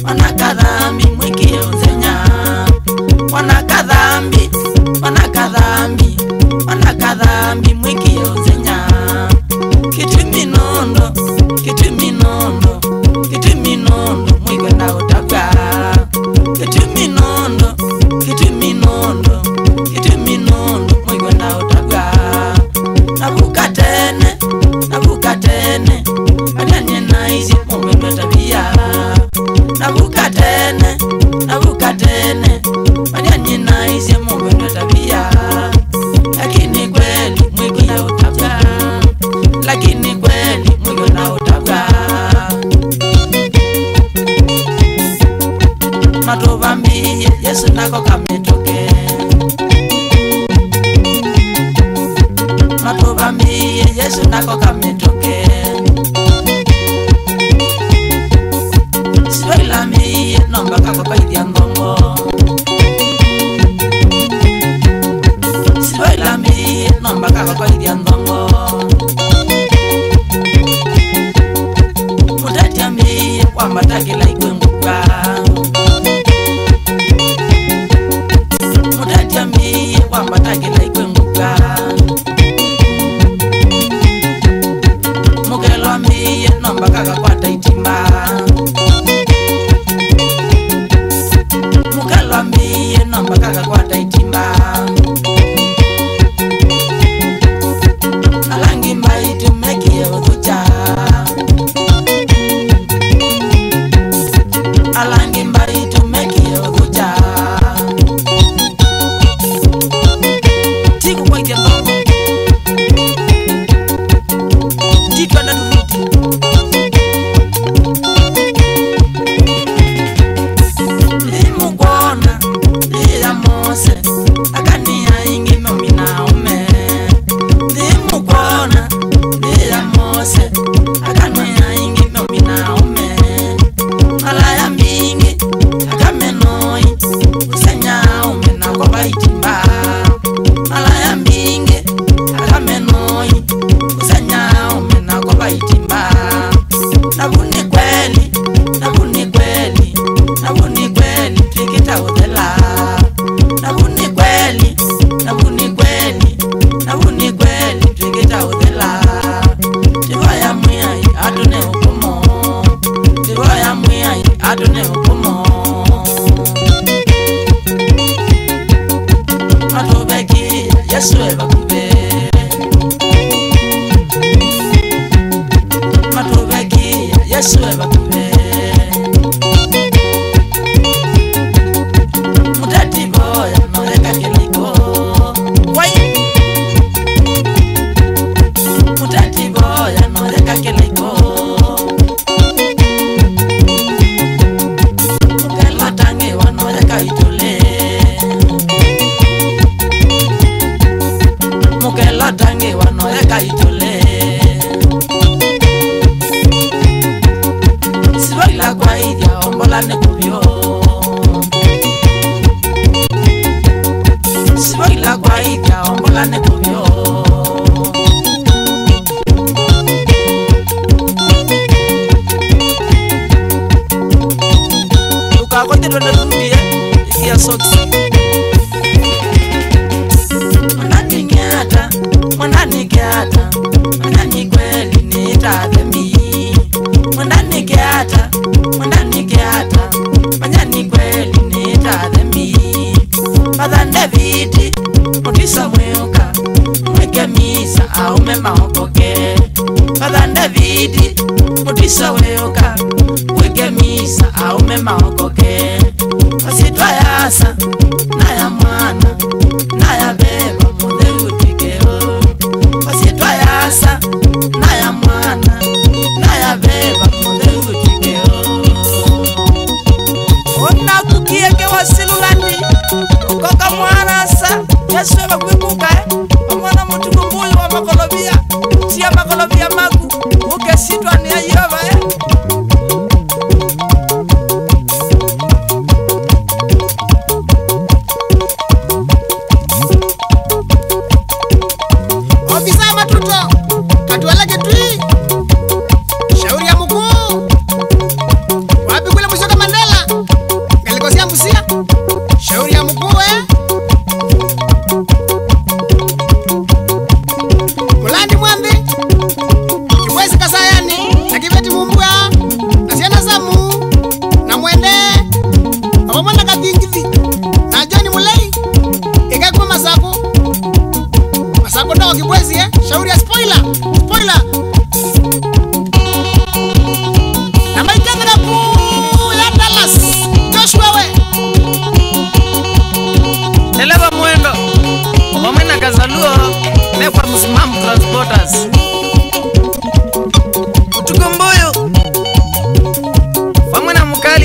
wanakadhambi mwiki onzenya wanakadhambi mwiki onzenya kitiminondo mwiko na utaka kitiminondo mwiko na utaka nabukatene anyanye naisi mwendo tabia nabukatene anyanye naisi mwendo tabia lakini kweli mwiki ya utaka lakini kweli mwiko na utaka matuvambie Yesu nako kametoke matuvambie Yesu nako kametoke siwailamie nomba kako kaidia ngongo siwailamie nomba kako kaidia ngongo mutatiambie kwamba takila ikwengukwa mutatiambie kwamba takila ikwengukwa mukelwambie nomba kaka kwata itimba mukelwambie nomba kaka kwata itimba alangi mbaitu mekie udhucha alangi mbaitu mekie udhucha tiku kwa itia ngongo tiku anda tuvuti imugona iya mose akani ya ingi momina ume imugona iya mose akani ya ingi momina ume alaya mingi akamenoi usenya ume na kwa baitimba alaya mingi akamenoi usenya ume na kwa baitimba nabuni kweli tikita udela nabuni kweli tikita udela tiwaya mwai atune hukumo tiwaya mwai atune hukumo matubeki Yesu ebakube matubeki Yesu ebakube mutati boya noreka kiliko wai mutati boya noreka kiliko mukelatange wanoreka itole mukelatange wanoreka itole siwaila kwa idia ombolane kubyo siwaila kwa idia ombolane kubyo ukakote ndo ndudie ikia soksi mwanani kweli nitadhemi mwananikiata manyani kweli nitadhemi madhande viti mutisa mweuka mweke misa au mema okoke madhande viti mutisa mweuka mweke misa au mema okoke wasitwa yasa na ya mwana na ya beba mudheutikeo wasitwa yasa na ya mwana na ya beba mudheutikeo ona kukieke wasilulani ukoka mwana sa Yesu ebakwikuka omwana mutu kumbuyu wa makolobia tia makolobia maku ukesitwa ni ya Yehova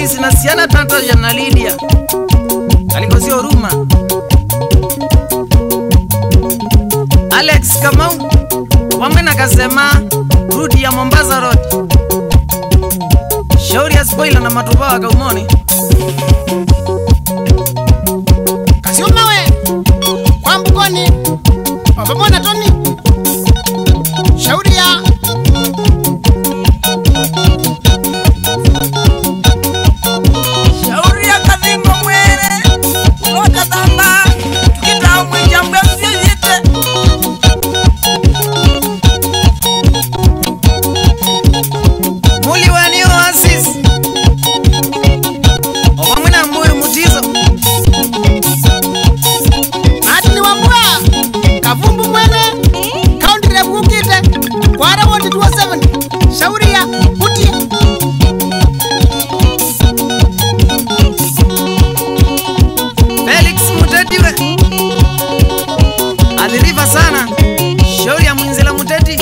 Alice na Siana tanto ya na Lydia alikosi huruma. Alex Kamau wamena kasema rudi ya Mombasa Road. Shauri ya spoiler na matubawa kaumoni. Kasiuma we kwa Mbugoni wapamona Tony. Shauri ya Kadingo mwere Loka tamba tukita mwenjambe msiyite. Muli wani oasis Obamwena mbuyu mutizo Matini wambua Kavumbu mwene County Rebukite Kwara wote 27. Shauri ya Butia Felix Mutetiwe aliriva sana. Shauri ya Mwinzila Muteti